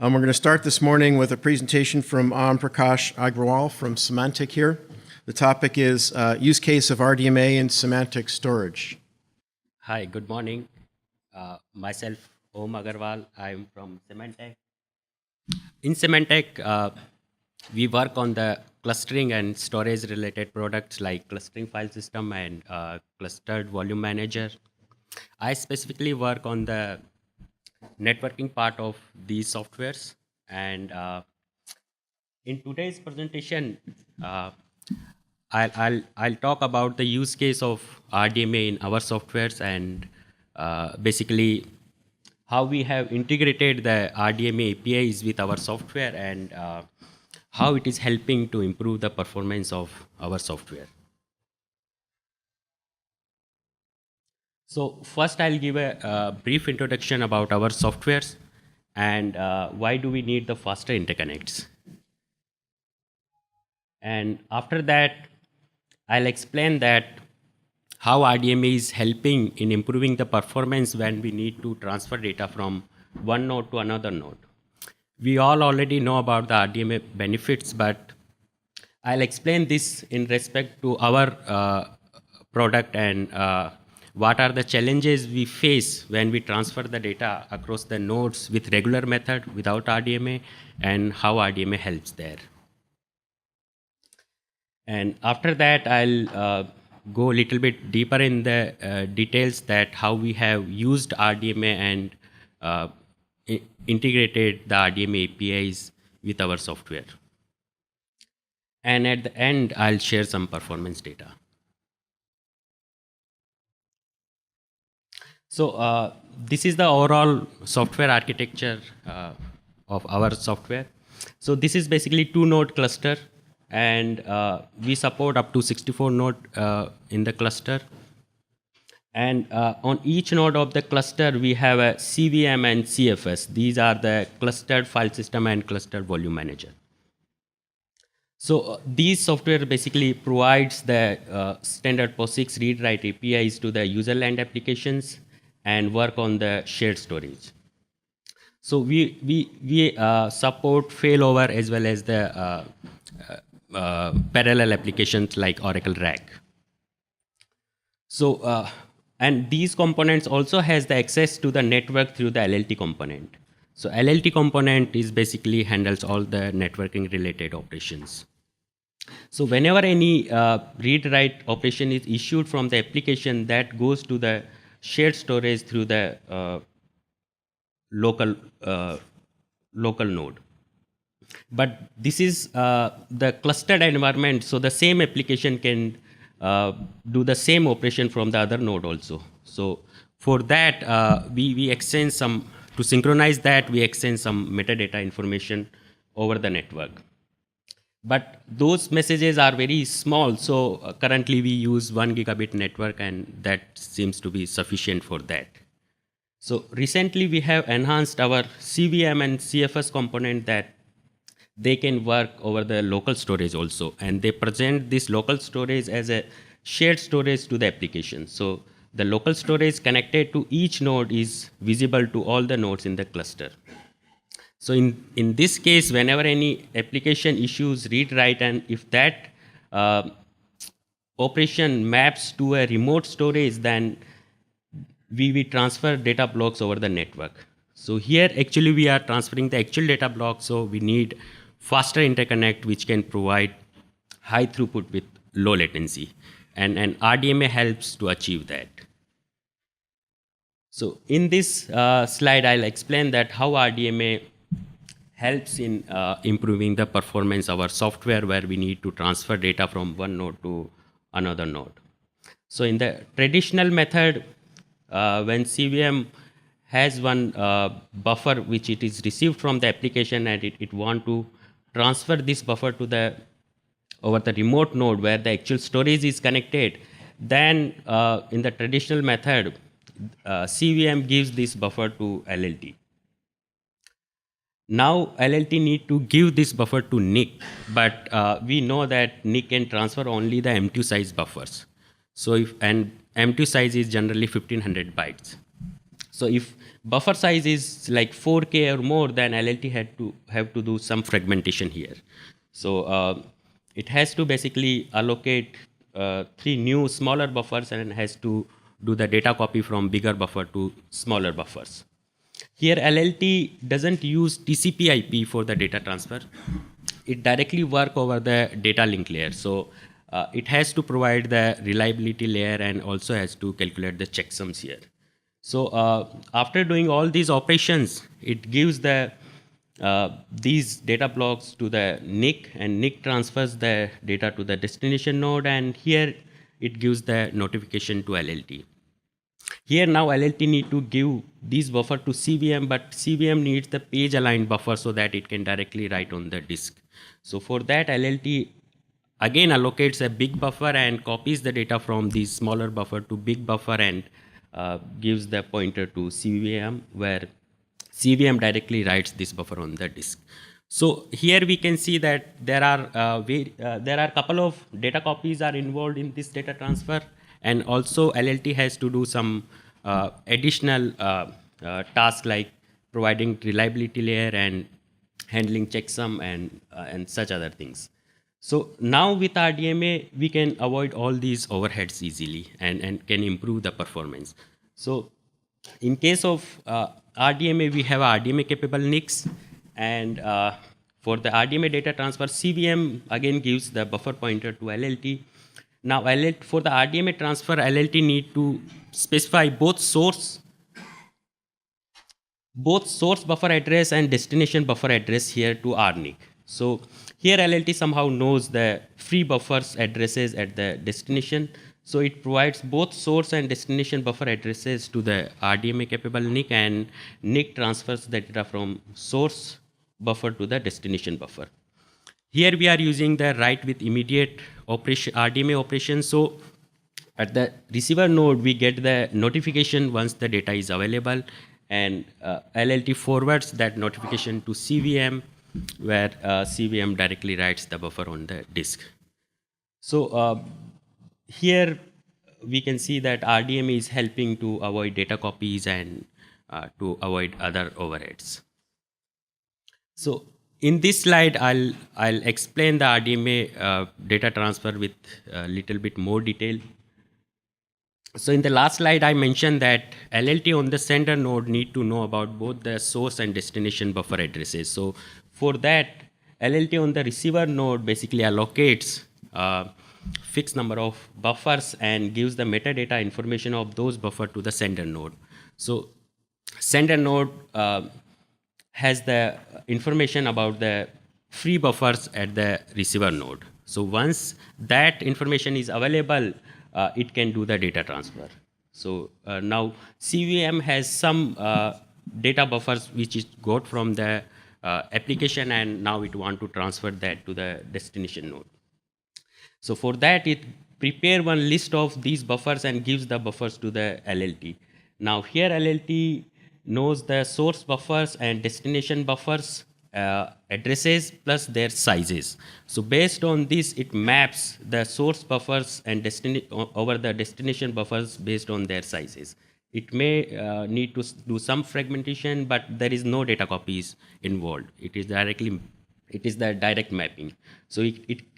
We're going to start this morning with a presentation from Om Prakash Agrawal from Symantec here. The topic is use case of RDMA in semantic storage. Hi, good morning. Myself, Om Agarwal. I'm from Symantec. In Symantec, we work on the clustering and storage related products like clustering file system and clustered volume manager. I specifically work on the networking part of these softwares. And in today's presentation, I'll talk about the use case of RDMA in our softwares and basically how we have integrated the RDMA APIs with our software and how it is helping to improve the performance of our software. So first I'll give a brief introduction about our softwares and why do we need the faster interconnects. And after that, I'll explain that how RDMA is helping in improving the performance when we need to transfer data from one node to another node. We all already know about the RDMA benefits, but I'll explain this in respect to our product and what are the challenges we face when we transfer the data across the nodes with regular method without RDMA and how RDMA helps there. And after that, I'll go a little bit deeper in the details that how we have used RDMA and integrated the RDMA APIs with our software. And at the end, I'll share some performance data. So this is the overall software architecture of our software. So this is basically 2-node cluster. And we support up to 64 node in the cluster. And on each node of the cluster, we have a CVM and CFS. These are the clustered file system and clustered volume manager. So these software basically provides the standard POSIX read-write APIs to the user-land applications and work on the shared storage. So we support failover as well as the parallel applications like Oracle RAG. So, and these components also has the access to the network through the LLT component. So LLT component is basically handles all the networking related operations. So whenever any read-write operation is issued from the application, that goes to the shared storage through the local node. But this is the clustered environment, so the same application can do the same operation from the other node also. So for that, we exchange some, to synchronize that, we exchange some metadata information over the network. But those messages are very small, so currently we use 1 gigabit network and that seems to be sufficient for that. So recently we have enhanced our CVM and CFS component that they can work over the local storage also, and they present this local storage as a shared storage to the application. So the local storage connected to each node is visible to all the nodes in the cluster. So in this case, whenever any application issues read-write, and if that operation maps to a remote storage, then we transfer data blocks over the network. So here actually we are transferring the actual data block, so we need faster interconnect which can provide high throughput with low latency. And RDMA helps to achieve that. So in this slide, I'll explain that how RDMA helps in improving the performance of our software where we need to transfer data from one node to another node. So in the traditional method, when CVM has one buffer which it is received from the application and it want to transfer this buffer to the over the remote node where the actual storage is connected, then in the traditional method, CVM gives this buffer to LLT. Now LLT need to give this buffer to NIC, but we know that NIC can transfer only the M2 size buffers. So if and M2 size is generally 1500 bytes. So if buffer size is like 4K or more, then LLT have to do some fragmentation here. So it has to basically allocate 3 new smaller buffers and has to do the data copy from bigger buffer to smaller buffers. Here LLT doesn't use TCP/IP for the data transfer. It directly work over the data link layer. So it has to provide the reliability layer and also has to calculate the checksums here. So after doing all these operations, it gives these data blocks to the NIC, and NIC transfers the data to the destination node, and here it gives the notification to LLT. Here now LLT need to give this buffer to CVM, but CVM needs the page aligned buffer so that it can directly write on the disk. So for that, LLT again allocates a big buffer and copies the data from this smaller buffer to big buffer and gives the pointer to CVM, where CVM directly writes this buffer on the disk. So here we can see that there are a couple of data copies are involved in this data transfer, and also LLT has to do some additional tasks like providing reliability layer and handling checksum and such other things. So now with RDMA, we can avoid all these overheads easily and can improve the performance. So in case of RDMA, we have RDMA capable NICs, and for the RDMA data transfer, CVM again gives the buffer pointer to LLT. Now for the RDMA transfer, LLT need to specify both source buffer address and destination buffer address here to RNIC. So here LLT somehow knows the free buffers addresses at the destination. So it provides both source and destination buffer addresses to the RDMA capable NIC, and NIC transfers the data from source buffer to the destination buffer. Here we are using the write with immediate operation, RDMA operation. So at the receiver node, we get the notification once the data is available, and LLT forwards that notification to CVM, where CVM directly writes the buffer on the disk. So here we can see that RDMA is helping to avoid data copies and to avoid other overheads. So in this slide, I'll explain the RDMA data transfer with a little bit more detail. So in the last slide, I mentioned that LLT on the sender node need to know about both the source and destination buffer addresses. So for that, LLT on the receiver node basically allocates fixed number of buffers and gives the metadata information of those buffer to the sender node. So sender node has the information about the free buffers at the receiver node. So once that information is available, it can do the data transfer. So now CVM has some data buffers which is got from the application, and now it want to transfer that to the destination node. So for that, it prepare one list of these buffers and gives the buffers to the LLT. Now here LLT knows the source buffers and destination buffers addresses plus their sizes. So based on this, it maps the source buffers and over the destination buffers based on their sizes. It may need to do some fragmentation, but there is no data copies involved. It is the direct mapping. So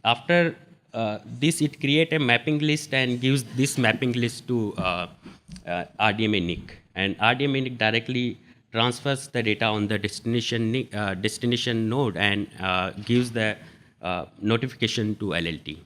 after this, it create a mapping list and gives this mapping list to RDMA NIC, and RDMA NIC directly transfers the data on the destination node and gives the notification to LLT.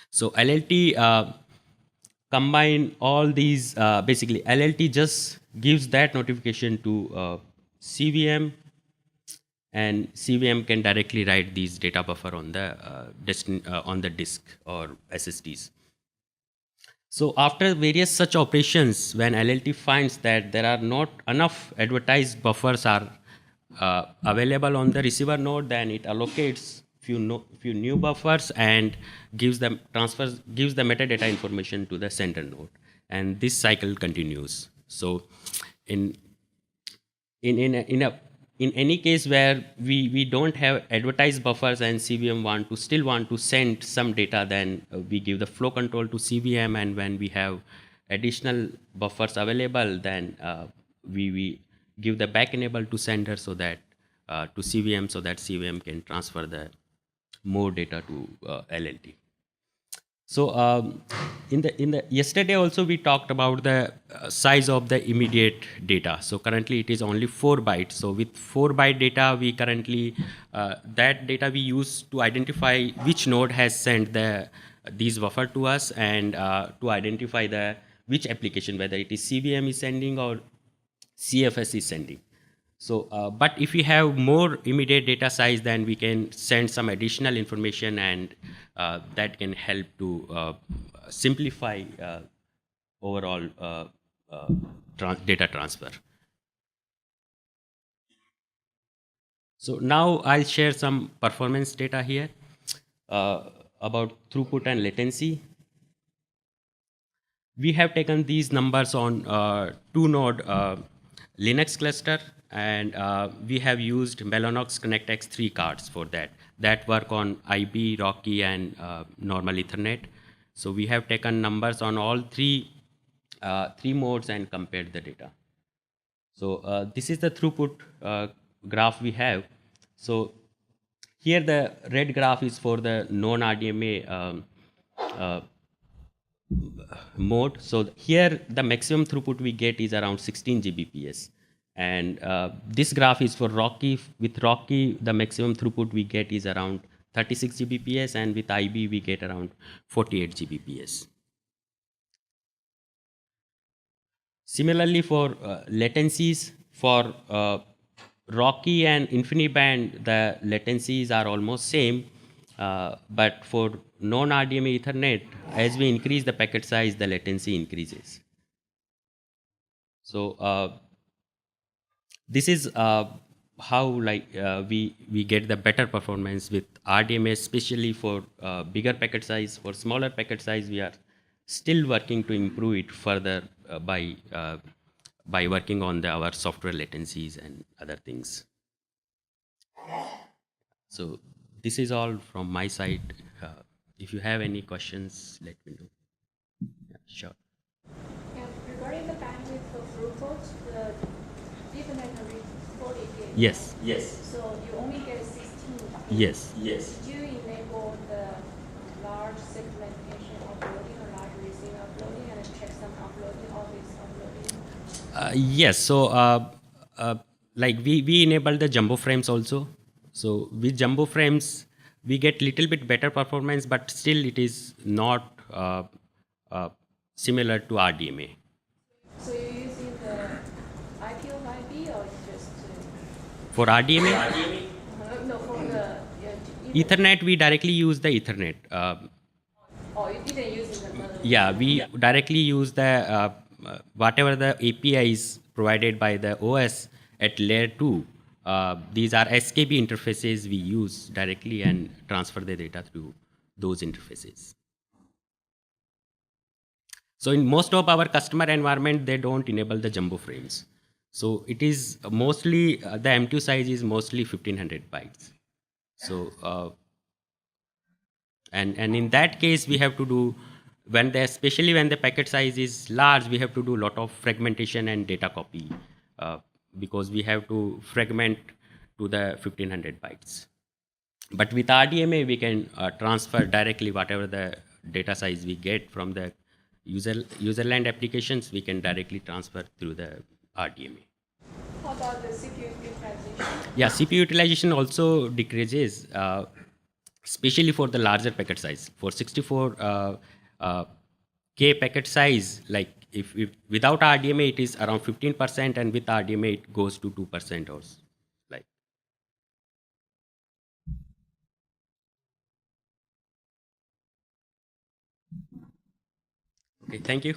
So LLT combine all these, basically LLT just gives that notification to CVM, and CVM can directly write these data buffer on the disk or SSDs. So after various such operations, when LLT finds that there are not enough advertised buffers are available on the receiver node, then it allocates few new buffers and gives the metadata information to the sender node, and this cycle continues. So in any case where we don't have advertised buffers and CVM still want to send some data, then we give the flow control to CVM, and when we have additional buffers available, then we give the back enable to sender so that to CVM, so that CVM can transfer the more data to LLT. So in the yesterday also we talked about the size of the immediate data. So currently it is only 4 bytes. So with 4 byte data, we currently that data we use to identify which node has sent these buffer to us, and to identify which application, whether it is CVM is sending or CFS is sending. So, but if we have more immediate data size, then we can send some additional information, and that can help to simplify overall data transfer. So now I'll share some performance data here about throughput and latency. We have taken these numbers on 2-node Linux cluster, and we have used Mellanox ConnectX-3 cards for that. That work on IB, Rocky, and normal Ethernet. So we have taken numbers on all three modes and compared the data. So this is the throughput graph we have. So here the red graph is for the non-RDMA mode. So here the maximum throughput we get is around 16 Gbps. And this graph is for Rocky. With Rocky, the maximum throughput we get is around 36 Gbps, and with IB we get around 48 Gbps. Similarly, for latencies, for Rocky and InfiniBand, the latencies are almost same. But for non-RDMA Ethernet, as we increase the packet size, the latency increases. So this is how we get the better performance with RDMA, especially for bigger packet size. For smaller packet size, we are still working to improve it further by working on our software latencies and other things. So this is all from my side. If you have any questions, let me know. Yeah, sure. Yeah, regarding the bandwidth of throughput, the Ethernet can reach 40 gig. Yes. So you only get 16 gig. Yes. Did you enable the large segmentation uploading or large receive uploading and check some uploading, always uploading? Yes. So like we enable the jumbo frames also. So with jumbo frames, we get little bit better performance, but still it is not similar to RDMA. So you're using the IP of IB or just For RDMA, no, for the Ethernet, we directly use the Ethernet. Oh, you didn't use it. Yeah, we directly use the whatever the APIs provided by the OS at layer 2. These are SKB interfaces we use directly and transfer the data through those interfaces. So in most of our customer environment, they don't enable the jumbo frames. So it is mostly, the M2 size is mostly 1500 bytes. So, and in that case, we have to do, especially when the packet size is large, we have to do a lot of fragmentation and data copy. Because we have to fragment to the 1500 bytes. But with RDMA, we can transfer directly whatever the data size we get from the userland applications, we can directly transfer through the RDMA. How about the CPU utilization? Yeah, CPU utilization also decreases, especially for the larger packet size. For 64K packet size, like if without RDMA it is around 15%, and with RDMA it goes to 2% or like. Okay, thank you.